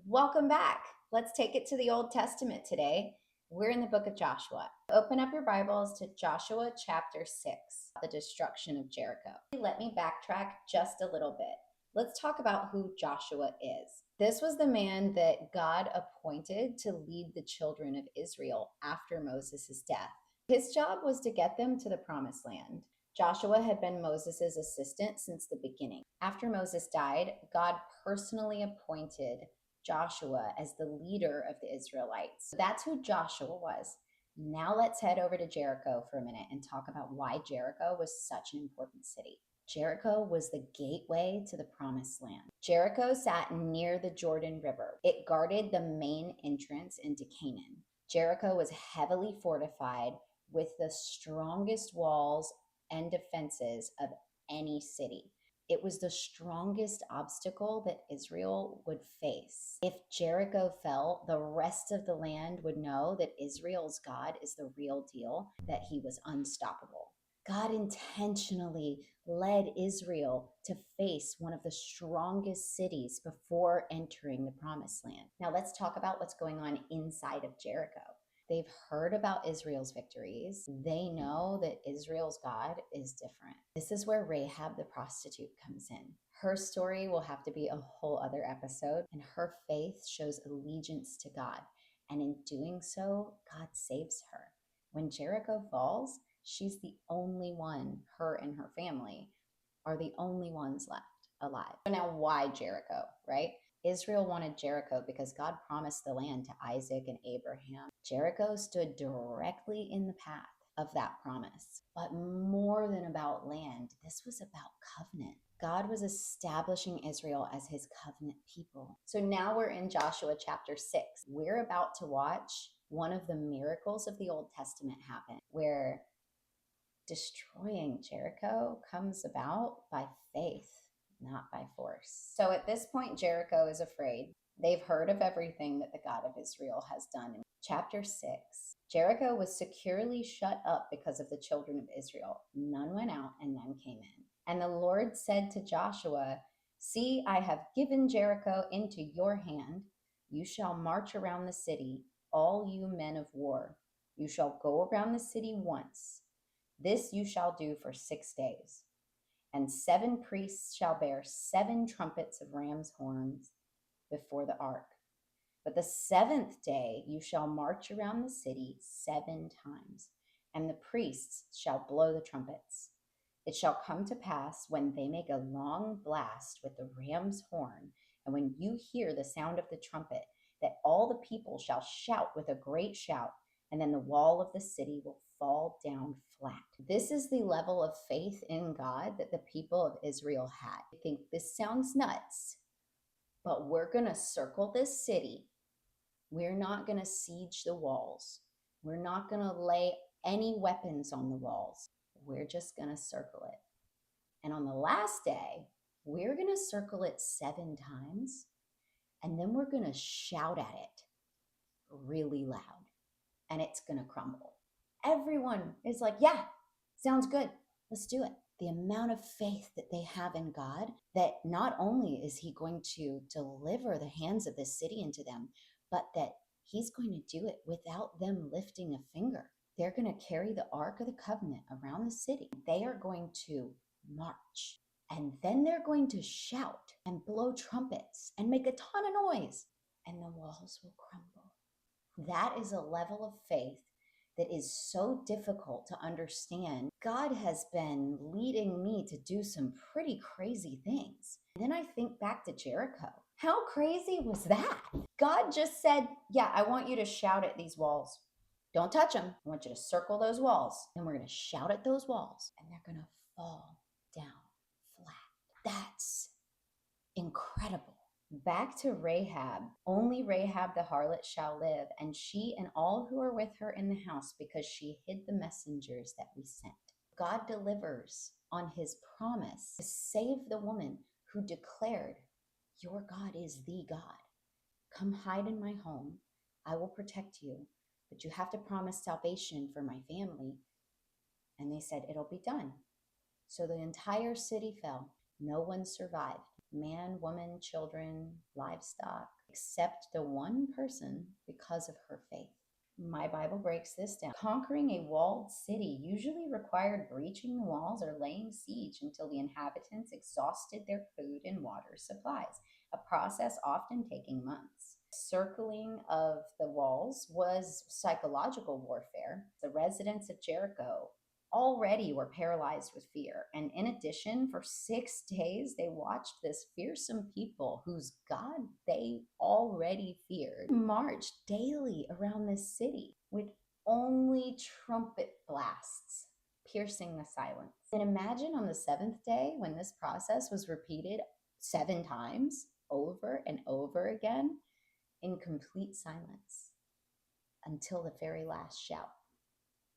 Welcome back. Let's take it to the Old Testament today. We're in the book of Joshua. Open up your Bibles to Joshua chapter 6, the destruction of Jericho. Let me backtrack just a little bit. Let's talk about who Joshua is. This was the man that God appointed to lead the children of Israel after Moses' death. His job was to get them to the promised land. Joshua had been Moses' assistant since the beginning. After Moses died, God personally appointed Joshua as the leader of the Israelites. So that's who Joshua was. Now let's head over to Jericho for a minute and talk about why Jericho was such an important city. Jericho was the gateway to the promised land. Jericho sat near the Jordan River. It guarded the main entrance into Canaan. Jericho was heavily fortified with the strongest walls and defenses of any city. It was the strongest obstacle that Israel would face. If Jericho fell, the rest of the land would know that Israel's God is the real deal, that he was unstoppable. God intentionally led Israel to face one of the strongest cities before entering the promised land. Now let's talk about what's going on inside of Jericho. They've heard about Israel's victories. They know that Israel's God is different. This is where Rahab the prostitute comes in. Her story will have to be a whole other episode, and her faith shows allegiance to God. And in doing so, God saves her. When Jericho falls, she's the only one, her and her family are the only ones left alive. So now why Jericho, right? Israel wanted Jericho because God promised the land to Isaac and Abraham. Jericho stood directly in the path of that promise. But more than about land, this was about covenant. God was establishing Israel as his covenant people. So now we're in Joshua chapter 6. We're about to watch one of the miracles of the Old Testament happen, where destroying Jericho comes about by faith, not by force. So at this point, Jericho is afraid. They've heard of everything that the God of Israel has done. In chapter 6, Jericho was securely shut up because of the children of Israel. None went out and none came in. And the Lord said to Joshua, "See, I have given Jericho into your hand. You shall march around the city, all you men of war. You shall go around the city once. This you shall do for 6 days. And 7 priests shall bear 7 trumpets of ram's horns before the ark. But the 7th day you shall march around the city 7 times, and the priests shall blow the trumpets. It shall come to pass when they make a long blast with the ram's horn, and when you hear the sound of the trumpet, that all the people shall shout with a great shout, and then the wall of the city will fall down flat." This is the level of faith in God that the people of Israel had. I think this sounds nuts, but we're going to circle this city. We're not going to siege the walls. We're not going to lay any weapons on the walls. We're just going to circle it. And on the last day, we're going to circle it 7 times, and then we're going to shout at it really loud, and it's going to crumble. Everyone is like, yeah, sounds good. Let's do it. The amount of faith that they have in God, that not only is he going to deliver the hands of this city into them, but that he's going to do it without them lifting a finger. They're going to carry the Ark of the Covenant around the city. They are going to march, and then they're going to shout and blow trumpets and make a ton of noise, and the walls will crumble. That is a level of faith that is so difficult to understand. God has been leading me to do some pretty crazy things. And then I think back to Jericho. How crazy was that? God just said, yeah, I want you to shout at these walls. Don't touch them. I want you to circle those walls. And we're going to shout at those walls, and they're going to fall down flat. That's incredible. Back to Rahab. Only Rahab the harlot shall live, and she and all who are with her in the house, because she hid the messengers that we sent. God delivers on his promise to save the woman who declared, "Your God is the God. Come hide in my home. I will protect you, but you have to promise salvation for my family." And they said, "It'll be done." So the entire city fell. No one survived. Man, woman, children, livestock, except the one person because of her faith. My Bible breaks this down. Conquering a walled city usually required breaching the walls or laying siege until the inhabitants exhausted their food and water supplies, a process often taking months. Circling of the walls was psychological warfare. The residents of Jericho already were paralyzed with fear. And in addition, for 6 days, they watched this fearsome people whose God they already feared march daily around this city with only trumpet blasts piercing the silence. And imagine on the seventh day when this process was repeated 7 times over and over again in complete silence until the very last shout.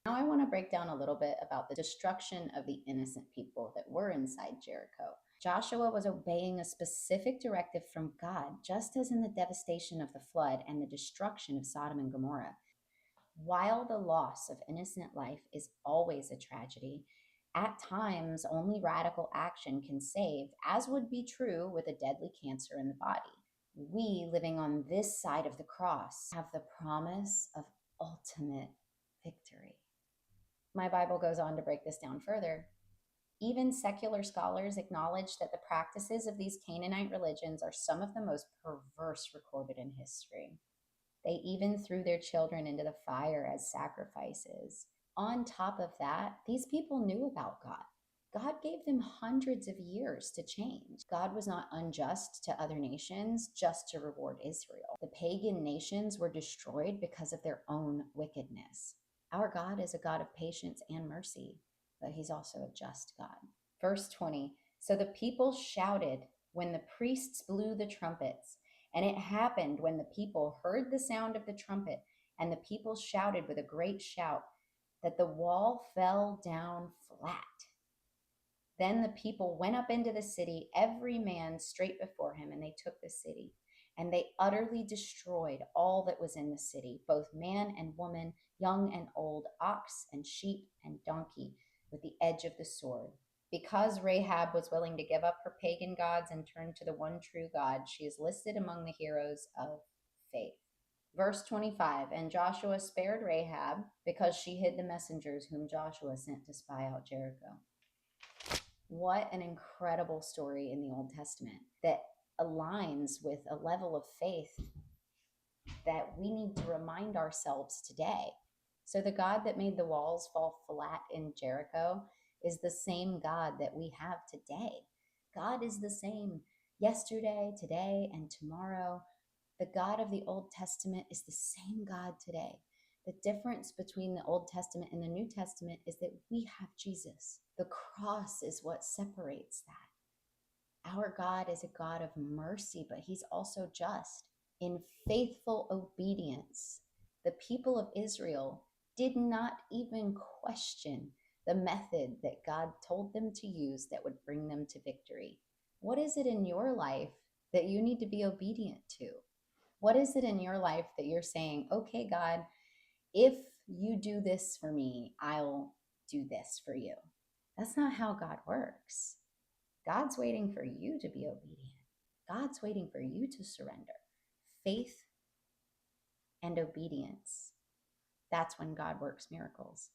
Now I want to break down a little bit about the destruction of the innocent people that were inside Jericho. Joshua was obeying a specific directive from God, just as in the devastation of the flood and the destruction of Sodom and Gomorrah. While the loss of innocent life is always a tragedy, at times only radical action can save, as would be true with a deadly cancer in the body. We, living on this side of the cross, have the promise of ultimate victory. My Bible goes on to break this down further. Even secular scholars acknowledge that the practices of these Canaanite religions are some of the most perverse recorded in history. They even threw their children into the fire as sacrifices. On top of that, these people knew about God. God gave them hundreds of years to change. God was not unjust to other nations just to reward Israel. The pagan nations were destroyed because of their own wickedness. Our God is a God of patience and mercy, but he's also a just God. Verse 20, so the people shouted when the priests blew the trumpets. And it happened when the people heard the sound of the trumpet, and the people shouted with a great shout, that the wall fell down flat. Then the people went up into the city, every man straight before him, and they took the city. And they utterly destroyed all that was in the city, both man and woman, young and old, ox and sheep and donkey, with the edge of the sword. Because Rahab was willing to give up her pagan gods and turn to the one true God, she is listed among the heroes of faith. Verse 25, and Joshua spared Rahab because she hid the messengers whom Joshua sent to spy out Jericho. What an incredible story in the Old Testament that aligns with a level of faith that we need to remind ourselves today. So the God that made the walls fall flat in Jericho is the same God that we have today. God is the same yesterday, today, and tomorrow. The God of the Old Testament is the same God today. The difference between the Old Testament and the New Testament is that we have Jesus. The cross is what separates that. Our God is a God of mercy, but he's also just. In faithful obedience, the people of Israel did not even question the method that God told them to use that would bring them to victory. What is it in your life that you need to be obedient to? What is it in your life that you're saying, okay, God, if you do this for me, I'll do this for you? That's not how God works. God's waiting for you to be obedient. God's waiting for you to surrender. Faith and obedience. That's when God works miracles.